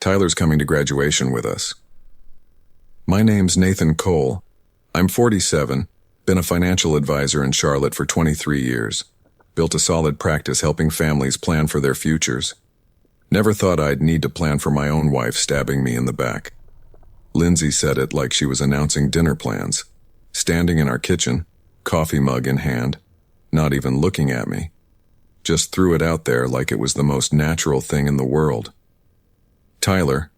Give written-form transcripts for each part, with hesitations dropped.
Tyler's coming to graduation with us. My name's Nathan Cole. I'm 47, been a financial advisor in Charlotte for 23 years. Built a solid practice helping families plan for their futures. Never thought I'd need to plan for my own wife stabbing me in the back. Lindsay said it like she was announcing dinner plans, standing in our kitchen, coffee mug in hand, not even looking at me. Just threw it out there like it was the most natural thing in the world. Tyler,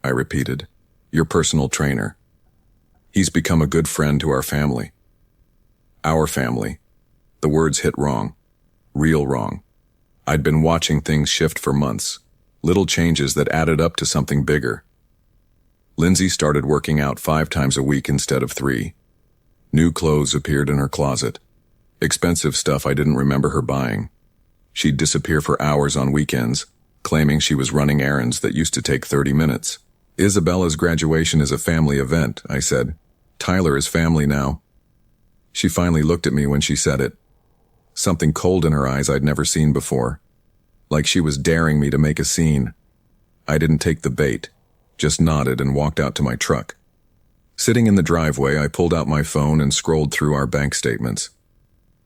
I repeated, your personal trainer. He's become a good friend to our family. Our family. The words hit wrong. Real wrong. I'd been watching things shift for months, little changes that added up to something bigger. Lindsay started working out 5 times a week instead of 3. New clothes appeared in her closet. Expensive stuff I didn't remember her buying. She'd disappear for hours on weekends, claiming she was running errands that used to take 30 minutes. Isabella's graduation is a family event, I said. Tyler is family now. She finally looked at me when she said it. Something cold in her eyes I'd never seen before. Like she was daring me to make a scene. I didn't take the bait, just nodded and walked out to my truck. Sitting in the driveway, I pulled out my phone and scrolled through our bank statements.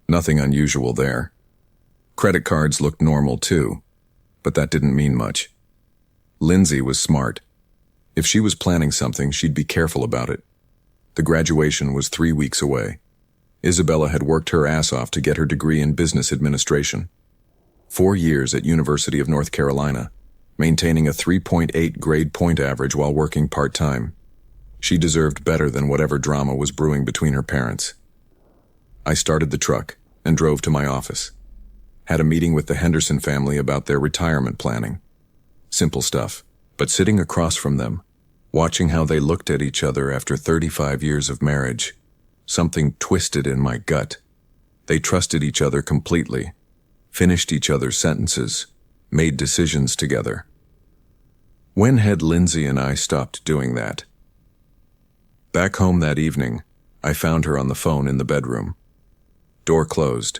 Nothing unusual there. Credit cards looked normal too, but that didn't mean much. Lindsay was smart. If she was planning something, she'd be careful about it. The graduation was 3 weeks away. Isabella had worked her ass off to get her degree in business administration. 4 years at University of North Carolina, maintaining a 3.8 grade point average while working part-time. She deserved better than whatever drama was brewing between her parents. I started the truck and drove to my office. Had a meeting with the Henderson family about their retirement planning. Simple stuff, but sitting across from them, watching how they looked at each other after 35 years of marriage, something twisted in my gut. They trusted each other completely, finished each other's sentences, made decisions together. When had Lindsay and I stopped doing that? Back home that evening, I found her on the phone in the bedroom. Door closed.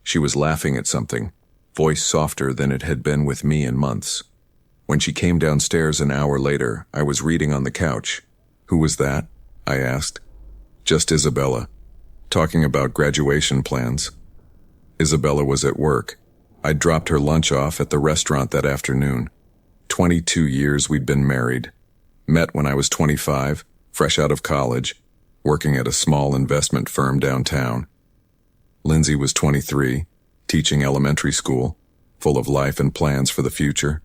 She was laughing at something, voice softer than it had been with me in months. When she came downstairs an hour later, I was reading on the couch. Who was that? I asked. Just Isabella, talking about graduation plans. Isabella was at work. I'd dropped her lunch off at the restaurant that afternoon. 22 years we'd been married. Met when I was 25, fresh out of college, working at a small investment firm downtown. Lindsay was 23, teaching elementary school, full of life and plans for the future.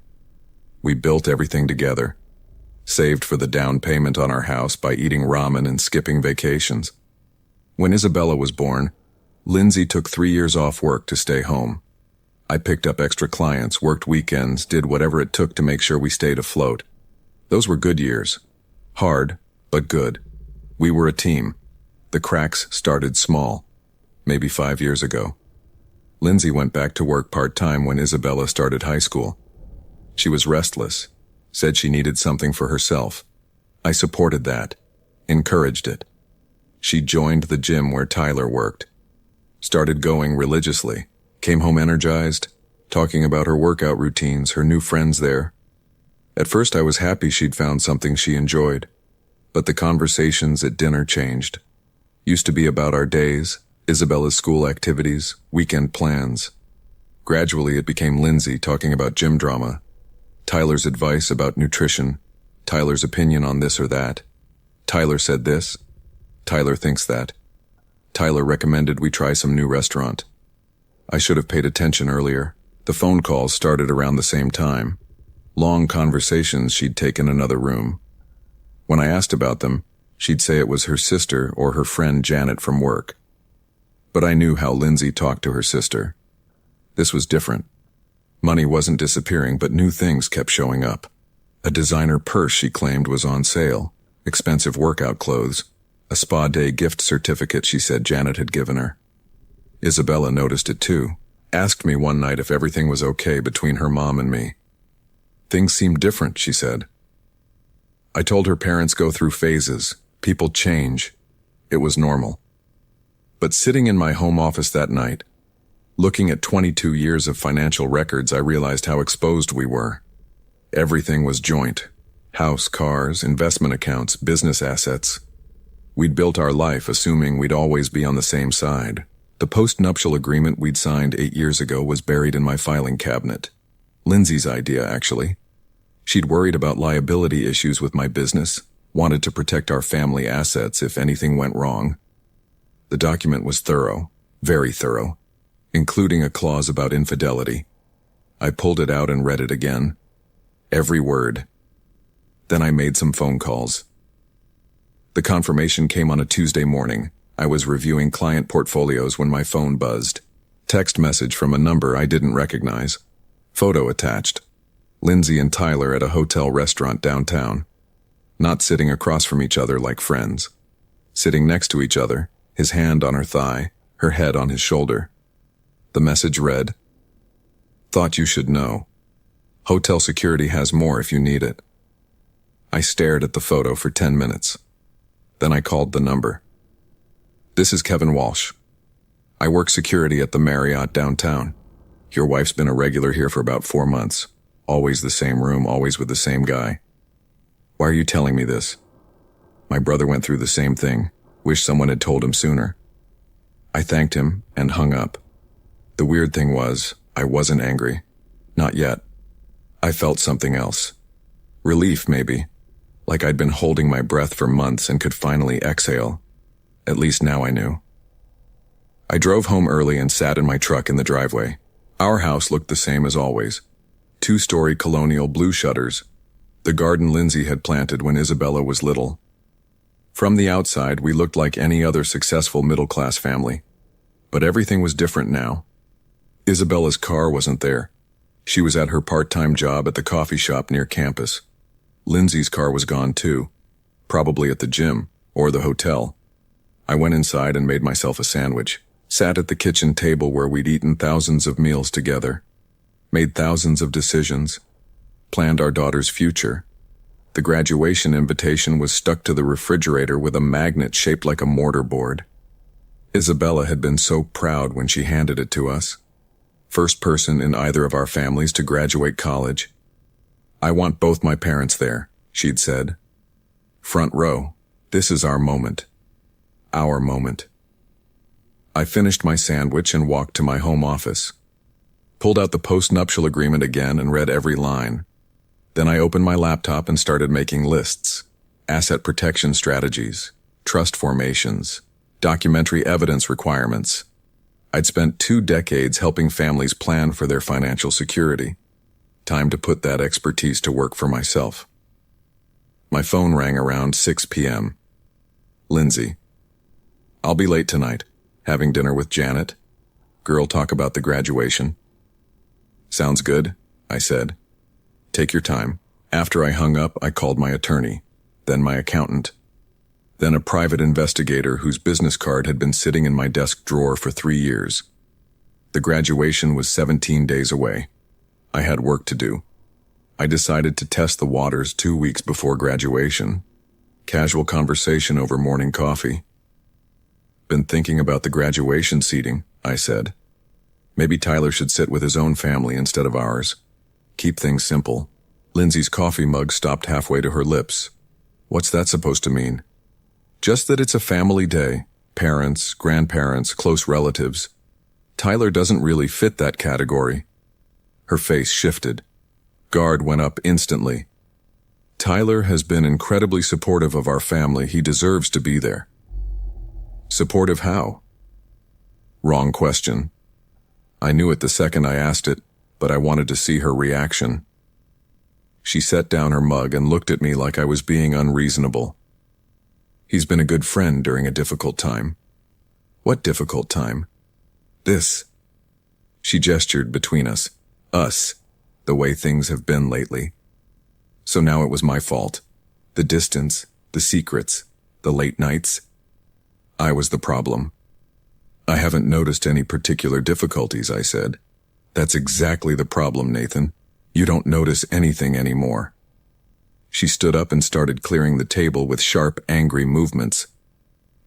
We built everything together. Saved for the down payment on our house by eating ramen and skipping vacations. When Isabella was born, Lindsay took 3 years off work to stay home. I picked up extra clients, worked weekends, did whatever it took to make sure we stayed afloat. Those were good years. Hard, but good. We were a team. The cracks started small, maybe 5 years ago. Lindsay went back to work part-time when Isabella started high school. She was restless. Said she needed something for herself. I supported that, encouraged it. She joined the gym where Tyler worked. Started going religiously, came home energized, talking about her workout routines, her new friends there. At first I was happy she'd found something she enjoyed, but the conversations at dinner changed. Used to be about our days, Isabella's school activities, weekend plans. Gradually it became Lindsay talking about gym drama, Tyler's advice about nutrition, Tyler's opinion on this or that. Tyler said this. Tyler thinks that. Tyler recommended we try some new restaurant. I should have paid attention earlier. The phone calls started around the same time. Long conversations she'd taken in another room. When I asked about them, she'd say it was her sister or her friend Janet from work. But I knew how Lindsay talked to her sister. This was different. Money wasn't disappearing, but new things kept showing up. A designer purse she claimed was on sale, expensive workout clothes, a spa day gift certificate she said Janet had given her. Isabella noticed it too, asked me one night if everything was okay between her mom and me. Things seemed different, she said. I told her parents go through phases, people change. It was normal. But sitting in my home office that night, looking at 22 years of financial records, I realized how exposed we were. Everything was joint, House, cars, investment accounts, business assets. We'd built our life assuming we'd always be on the same side. The post-nuptial agreement we'd signed 8 years ago was buried in my filing cabinet. Lindsay's idea, actually. She'd worried about liability issues with my business, wanted to protect our family assets if anything went wrong. The document was thorough, very thorough, including a clause about infidelity. I pulled it out and read it again. Every word. Then I made some phone calls. The confirmation came on a Tuesday morning. I was reviewing client portfolios when my phone buzzed. Text message from a number I didn't recognize. Photo attached. Lindsay and Tyler at a hotel restaurant downtown. Not sitting across from each other like friends. Sitting next to each other, his hand on her thigh, her head on his shoulder. The message read, "Thought you should know. Hotel security has more if you need it." I stared at the photo for 10 minutes. Then I called the number. "This is Kevin Walsh. I work security at the Marriott downtown. Your wife's been a regular here for about 4 months. Always the same room, always with the same guy. Why are you telling me this? My brother went through the same thing. Wish someone had told him sooner." I thanked him and hung up. The weird thing was, I wasn't angry. Not yet. I felt something else. Relief, maybe. Like I'd been holding my breath for months and could finally exhale. At least now I knew. I drove home early and sat in my truck in the driveway. Our house looked the same as always. 2-story colonial blue shutters. The garden Lindsay had planted when Isabella was little. From the outside, we looked like any other successful middle-class family. But everything was different now. Isabella's car wasn't there. She was at her part-time job at the coffee shop near campus. Lindsay's car was gone too. Probably at the gym or the hotel. I went inside and made myself a sandwich. Sat at the kitchen table where we'd eaten thousands of meals together. Made thousands of decisions. Planned our daughter's future. The graduation invitation was stuck to the refrigerator with a magnet shaped like a mortar board. Isabella had been so proud when she handed it to us. First person in either of our families to graduate college. "I want both my parents there," she'd said. "Front row. This is our moment. Our moment." I finished my sandwich and walked to my home office. Pulled out the post-nuptial agreement again and read every line. Then I opened my laptop and started making lists. Asset protection strategies, trust formations, documentary evidence requirements. I'd spent 2 decades helping families plan for their financial security. Time to put that expertise to work for myself. My phone rang around 6 p.m. Lindsay. "I'll be late tonight. Having dinner with Janet. Girl talk about the graduation." "Sounds good," I said. "Take your time." After I hung up, I called my attorney, then my accountant, then a private investigator whose business card had been sitting in my desk drawer for 3 years. The graduation was 17 days away. I had work to do. I decided to test the waters 2 weeks before graduation. Casual conversation over morning coffee. "Been thinking about the graduation seating," I said. "Maybe Tyler should sit with his own family instead of ours. Keep things simple." Lindsay's coffee mug stopped halfway to her lips. "What's that supposed to mean?" "Just that it's a family day. Parents, grandparents, close relatives. Tyler doesn't really fit that category." Her face shifted. Guard went up instantly. "Tyler has been incredibly supportive of our family. He deserves to be there." "Supportive how?" Wrong question. I knew it the second I asked it, but I wanted to see her reaction. She set down her mug and looked at me like I was being unreasonable. "He's been a good friend during a difficult time." "What difficult time?" "This." She gestured between us. Us. The way things have been lately. So now it was my fault. The distance, the secrets, the late nights. I was the problem. "I haven't noticed any particular difficulties," I said. "That's exactly the problem, Nathan. You don't notice anything anymore." She stood up and started clearing the table with sharp, angry movements.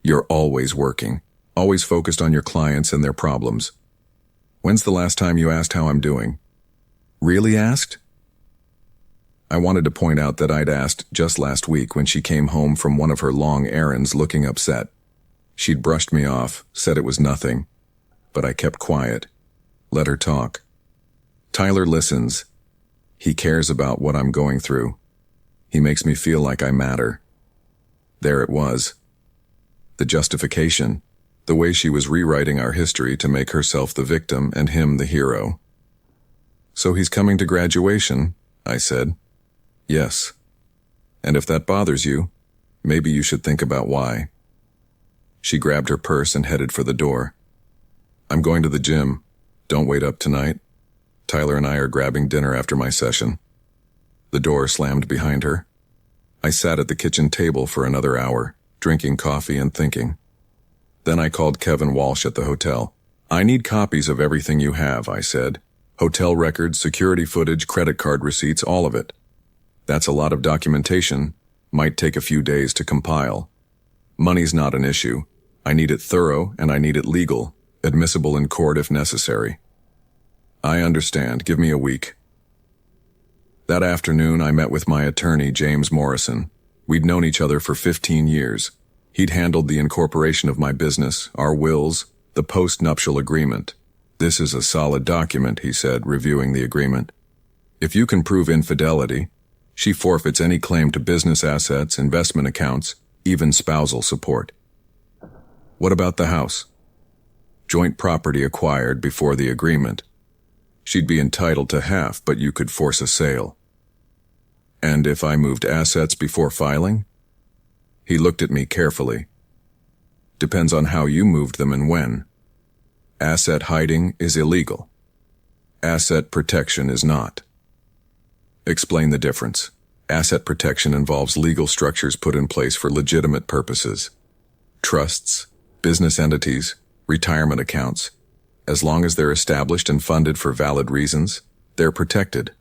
"You're always working, always focused on your clients and their problems. When's the last time you asked how I'm doing?" "Really asked?" I wanted to point out that I'd asked just last week when she came home from one of her long errands looking upset. She'd brushed me off, said it was nothing, but I kept quiet. Let her talk. Tyler listens. He cares about what I'm going through. He makes me feel like I matter. There it was. The justification, the way she was rewriting our history to make herself the victim and him the hero. So he's coming to graduation, I said. Yes. And if that bothers you, maybe you should think about why. She grabbed her purse and headed for the door. I'm going to the gym. Don't wait up tonight. Tyler and I are grabbing dinner after my session. The door slammed behind her. I sat at the kitchen table for another hour, drinking coffee and thinking. Then I called Kevin Walsh at the hotel. I need copies of everything you have, I said. Hotel records, security footage, credit card receipts, all of it. That's a lot of documentation. Might take a few days to compile. Money's not an issue. I need it thorough and I need it legal, admissible in court if necessary. I understand. Give me a week. That afternoon, I met with my attorney, James Morrison. We'd known each other for 15 years. He'd handled the incorporation of my business, our wills, the post-nuptial agreement. This is a solid document, he said, reviewing the agreement. If you can prove infidelity, she forfeits any claim to business assets, investment accounts, even spousal support. What about the house? Joint property acquired before the agreement. She'd be entitled to half, but you could force a sale. And if I moved assets before filing? He looked at me carefully. Depends on how you moved them and when. Asset hiding is illegal. Asset protection is not. Explain the difference. Asset protection involves legal structures put in place for legitimate purposes. Trusts, business entities, retirement accounts. As long as they're established and funded for valid reasons, they're protected.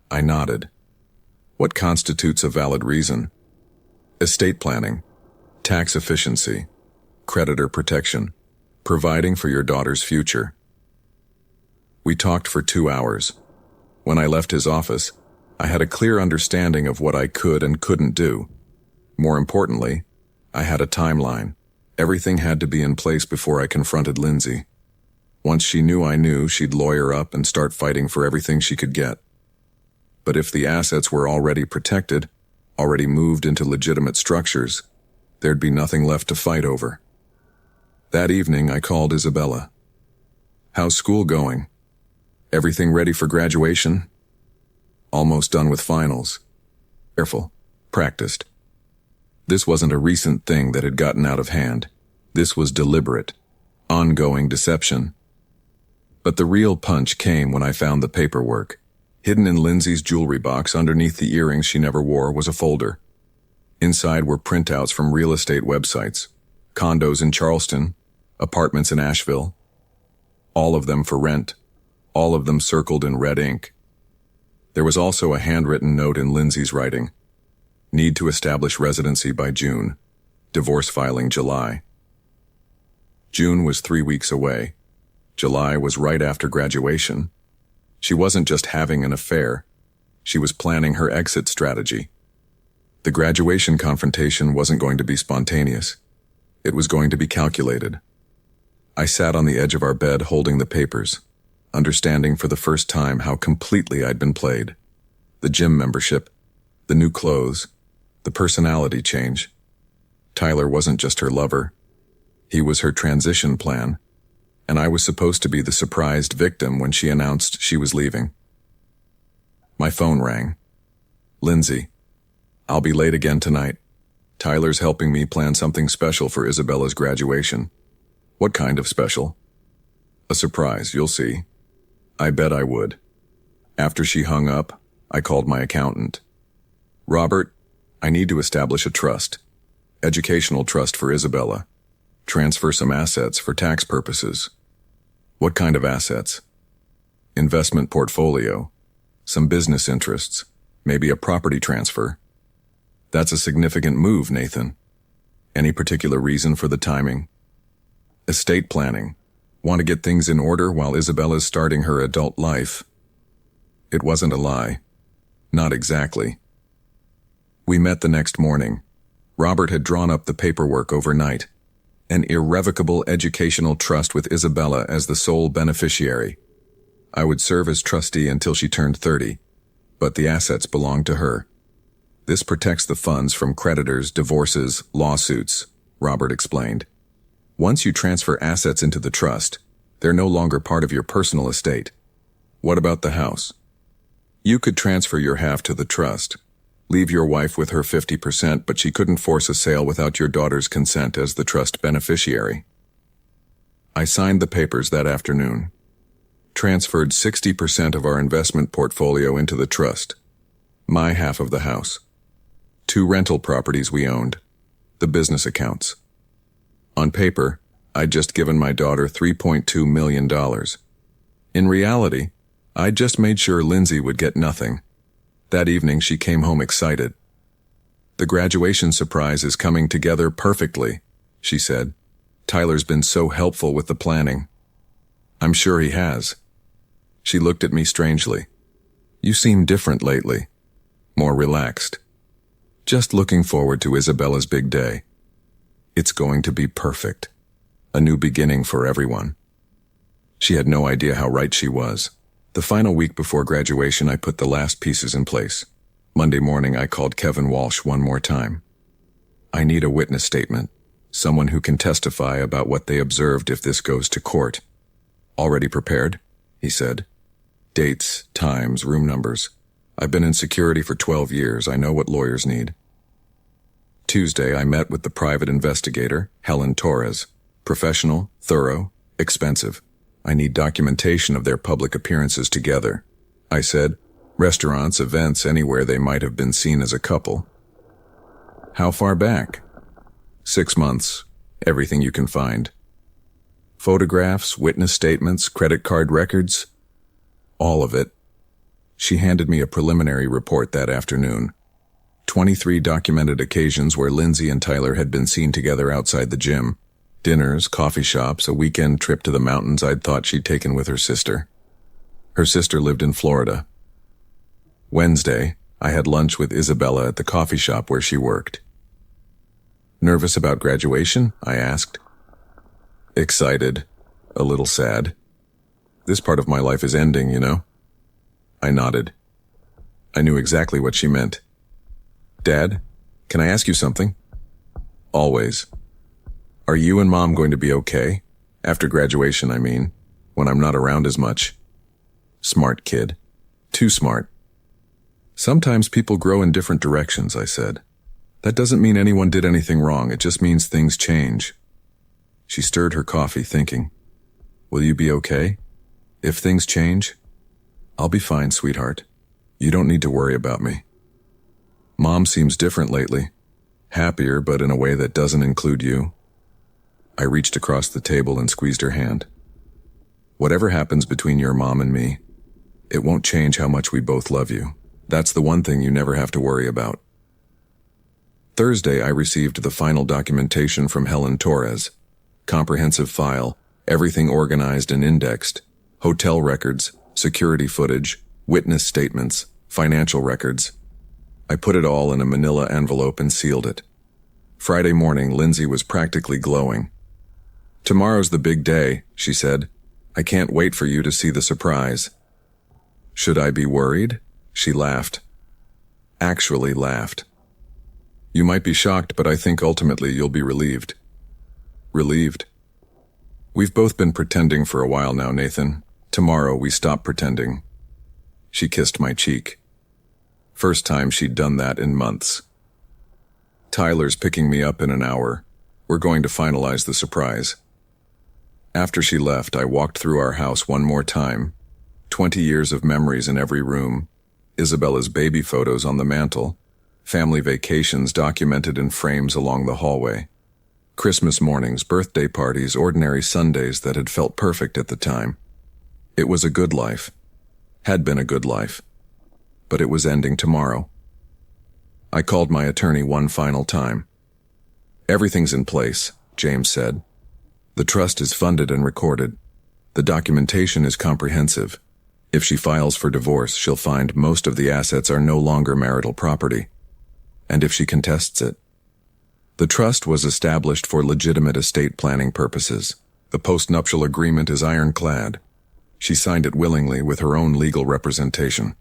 I nodded. What constitutes a valid reason? Estate planning, tax efficiency, creditor protection, providing for your daughter's future. We talked for 2 hours. When I left his office, I had a clear understanding of what I could and couldn't do. More importantly, I had a timeline. Everything had to be in place before I confronted Lindsay. Once she knew I knew, she'd lawyer up and start fighting for everything she could get. But if the assets were already protected, already moved into legitimate structures, there'd be nothing left to fight over. That evening, I called Isabella. How's school going? Everything ready for graduation? Almost done with finals. Careful. Practiced. This wasn't a recent thing that had gotten out of hand. This was deliberate, ongoing deception. But the real punch came when I found the paperwork. Hidden in Lindsay's jewelry box underneath the earrings she never wore was a folder. Inside were printouts from real estate websites, condos in Charleston, apartments in Asheville. All of them for rent, all of them circled in red ink. There was also a handwritten note in Lindsay's writing. Need to establish residency by June. Divorce filing July. June was 3 weeks away. July was right after graduation. She wasn't just having an affair. She was planning her exit strategy. The graduation confrontation wasn't going to be spontaneous. It was going to be calculated. I sat on the edge of our bed holding the papers, understanding for the first time how completely I'd been played. The gym membership, the new clothes, the personality change. Tyler wasn't just her lover. He was her transition plan, and I was supposed to be the surprised victim when she announced she was leaving. My phone rang. Lindsay, I'll be late again tonight. Tyler's helping me plan something special for Isabella's graduation. What kind of special? A surprise, you'll see. I bet I would. After she hung up, I called my accountant. Robert, I need to establish a trust. Educational trust for Isabella. Transfer some assets for tax purposes. What kind of assets? Investment portfolio. Some business interests. Maybe a property transfer. That's a significant move, Nathan. Any particular reason for the timing? Estate planning. Want to get things in order while Isabella's starting her adult life. It wasn't a lie. Not exactly. We met the next morning. Robert had drawn up the paperwork overnight. An irrevocable educational trust with Isabella as the sole beneficiary. I would serve as trustee until she turned 30, but the assets belonged to her. This protects the funds from creditors, divorces, lawsuits, Robert explained. Once you transfer assets into the trust, they're no longer part of your personal estate. What about the house? You could transfer your half to the trust. Leave your wife with her 50%, but she couldn't force a sale without your daughter's consent as the trust beneficiary. I signed the papers that afternoon. Transferred 60% of our investment portfolio into the trust. My half of the house. 2 rental properties we owned. The business accounts. On paper, I'd just given my daughter $3.2 million. In reality, I just made sure Lindsay would get nothing. That evening she came home excited. The graduation surprise is coming together perfectly, she said. Tyler's been so helpful with the planning. I'm sure he has. She looked at me strangely. You seem different lately. More relaxed. Just looking forward to Isabella's big day. It's going to be perfect. A new beginning for everyone. She had no idea how right she was. The final week before graduation, I put the last pieces in place. Monday morning, I called Kevin Walsh one more time. I need a witness statement. Someone who can testify about what they observed if this goes to court. Already prepared? He said. Dates, times, room numbers. I've been in security for 12 years. I know what lawyers need. Tuesday, I met with the private investigator, Helen Torres. Professional, thorough, expensive. I need documentation of their public appearances together. I said, restaurants, events, anywhere they might have been seen as a couple. How far back? 6 months. Everything you can find. Photographs, witness statements, credit card records. All of it. She handed me a preliminary report that afternoon. 23 documented occasions where Lindsay and Tyler had been seen together outside the gym. Dinners, coffee shops, a weekend trip to the mountains I'd thought she'd taken with her sister. Her sister lived in Florida. Wednesday, I had lunch with Isabella at the coffee shop where she worked. Nervous about graduation? I asked. Excited. A little sad. This part of my life is ending, you know? I nodded. I knew exactly what she meant. Dad, can I ask you something? Always. Are you and Mom going to be okay? After graduation, I mean, when I'm not around as much. Smart kid. Too smart. Sometimes people grow in different directions, I said. That doesn't mean anyone did anything wrong. It just means things change. She stirred her coffee, thinking, will you be okay? If things change? I'll be fine, sweetheart. You don't need to worry about me. Mom seems different lately. Happier, but in a way that doesn't include you. I reached across the table and squeezed her hand. Whatever happens between your mom and me, it won't change how much we both love you. That's the one thing you never have to worry about. Thursday, I received the final documentation from Helen Torres. Comprehensive file, everything organized and indexed. Hotel records, security footage, witness statements, financial records. I put it all in a manila envelope and sealed it. Friday morning, Lindsay was practically glowing. Tomorrow's the big day, she said. I can't wait for you to see the surprise. Should I be worried? She laughed. Actually laughed. You might be shocked, but I think ultimately you'll be relieved. Relieved? We've both been pretending for a while now, Nathan. Tomorrow we stop pretending. She kissed my cheek. First time she'd done that in months. Tyler's picking me up in an hour. We're going to finalize the surprise. After she left, I walked through our house one more time. 20 years of memories in every room. Isabella's baby photos on the mantel. Family vacations documented in frames along the hallway. Christmas mornings, birthday parties, ordinary Sundays that had felt perfect at the time. It was a good life. Had been a good life. But it was ending tomorrow. I called my attorney one final time. Everything's in place, James said. The trust is funded and recorded. The documentation is comprehensive. If she files for divorce, she'll find most of the assets are no longer marital property. And if she contests it, the trust was established for legitimate estate planning purposes. The postnuptial agreement is ironclad. She signed it willingly with her own legal representation.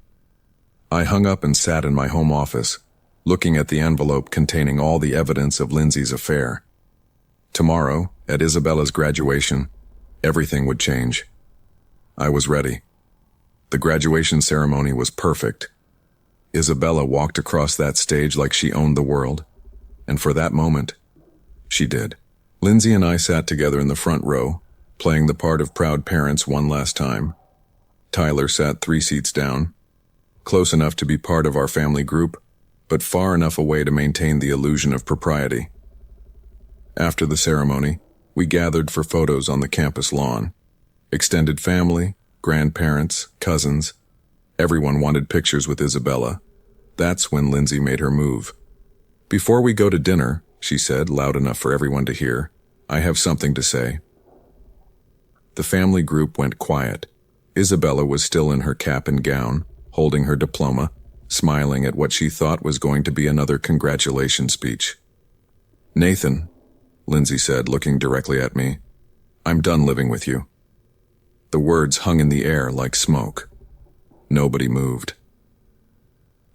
I hung up and sat in my home office, looking at the envelope containing all the evidence of Lindsay's affair. Tomorrow, at Isabella's graduation, everything would change. I was ready. The graduation ceremony was perfect. Isabella walked across that stage like she owned the world, and for that moment, she did. Lindsay and I sat together in the front row, playing the part of proud parents one last time. Tyler sat 3 seats down, close enough to be part of our family group, but far enough away to maintain the illusion of propriety. After the ceremony, we gathered for photos on the campus lawn. Extended family, grandparents, cousins, everyone wanted pictures with Isabella. That's when Lindsay made her move. "Before we go to dinner," she said, loud enough for everyone to hear, "I have something to say." The family group went quiet. Isabella was still in her cap and gown, holding her diploma, smiling at what she thought was going to be another congratulation speech. "Nathan," Lindsay said, looking directly at me, "I'm done living with you." The words hung in the air like smoke. Nobody moved.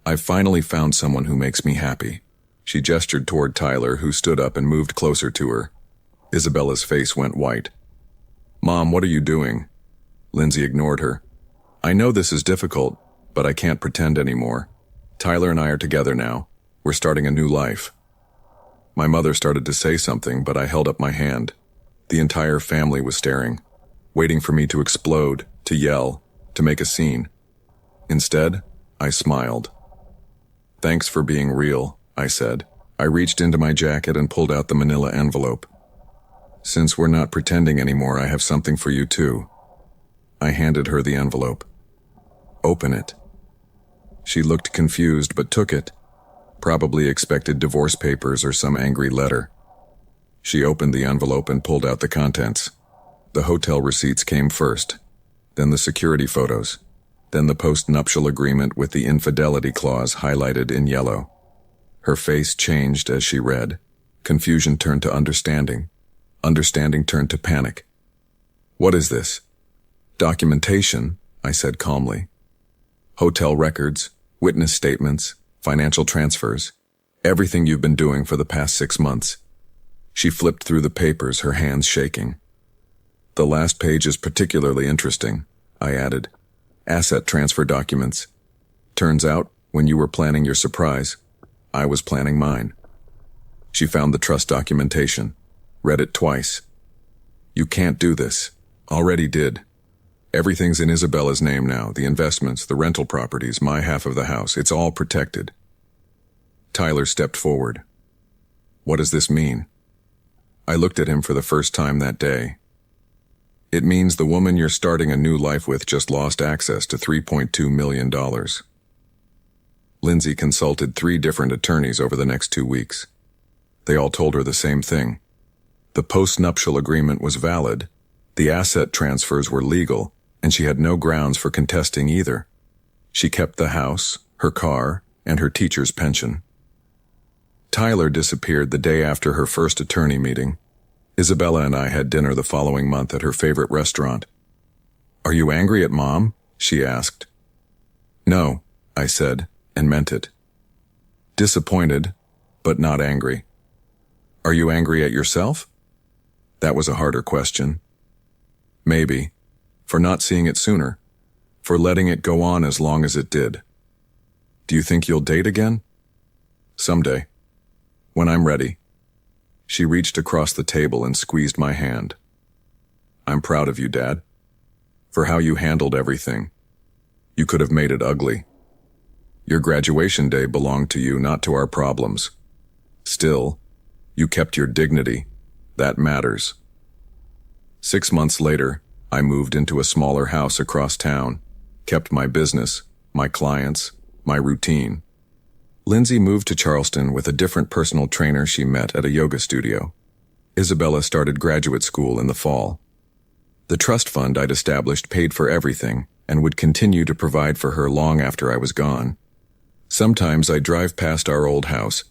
"I've finally found someone who makes me happy." She gestured toward Tyler, who stood up and moved closer to her. Isabella's face went white. "Mom, what are you doing?" Lindsay ignored her. "I know this is difficult, but I can't pretend anymore. Tyler and I are together now. We're starting a new life." My mother started to say something, but I held up my hand. The entire family was staring, waiting for me to explode, to yell, to make a scene. Instead, I smiled. "Thanks for being real," I said. I reached into my jacket and pulled out the manila envelope. "Since we're not pretending anymore, I have something for you too." I handed her the envelope. "Open it." She looked confused but took it. Probably expected divorce papers or some angry letter. She opened the envelope and pulled out the contents. The hotel receipts came first, then the security photos, then the post-nuptial agreement with the infidelity clause highlighted in yellow. Her face changed as she read. Confusion turned to understanding. Understanding turned to panic. "What is this?" "Documentation," I said calmly. "Hotel records, witness statements, financial transfers, everything you've been doing for the past 6 months." She flipped through the papers, her hands shaking. "The last page is particularly interesting," I added. "Asset transfer documents. Turns out, when you were planning your surprise, I was planning mine." She found the trust documentation, read it twice. "You can't do this." "Already did. Everything's in Isabella's name now, the investments, the rental properties, my half of the house. It's all protected." Tyler stepped forward. "What does this mean?" I looked at him for the first time that day. "It means the woman you're starting a new life with just lost access to $3.2 million. Lindsay consulted 3 different attorneys over the next 2 weeks. They all told her the same thing. The post-nuptial agreement was valid, the asset transfers were legal, and she had no grounds for contesting either. She kept the house, her car, and her teacher's pension. Tyler disappeared the day after her first attorney meeting. Isabella and I had dinner the following month at her favorite restaurant. "Are you angry at Mom?" she asked. "No," I said, and meant it. "Disappointed, but not angry." "Are you angry at yourself?" That was a harder question. "Maybe. For not seeing it sooner. For letting it go on as long as it did." "Do you think you'll date again?" "Someday. When I'm ready." She reached across the table and squeezed my hand. "I'm proud of you, Dad. For how you handled everything. You could have made it ugly. Your graduation day belonged to you, not to our problems. Still, you kept your dignity. That matters." 6 months later, I moved into a smaller house across town, kept my business, my clients, my routine. Lindsay moved to Charleston with a different personal trainer she met at a yoga studio. Isabella started graduate school in the fall. The trust fund I'd established paid for everything, and would continue to provide for her long after I was gone. Sometimes I drive past our old house.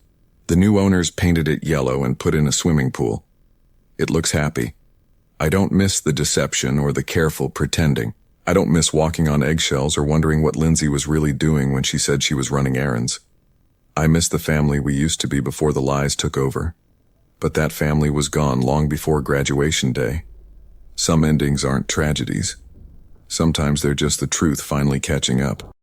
The new owners painted it yellow and put in a swimming pool. It looks happy. I don't miss the deception or the careful pretending. I don't miss walking on eggshells or wondering what Lindsay was really doing when she said she was running errands. I miss the family we used to be before the lies took over. But that family was gone long before graduation day. Some endings aren't tragedies. Sometimes they're just the truth finally catching up.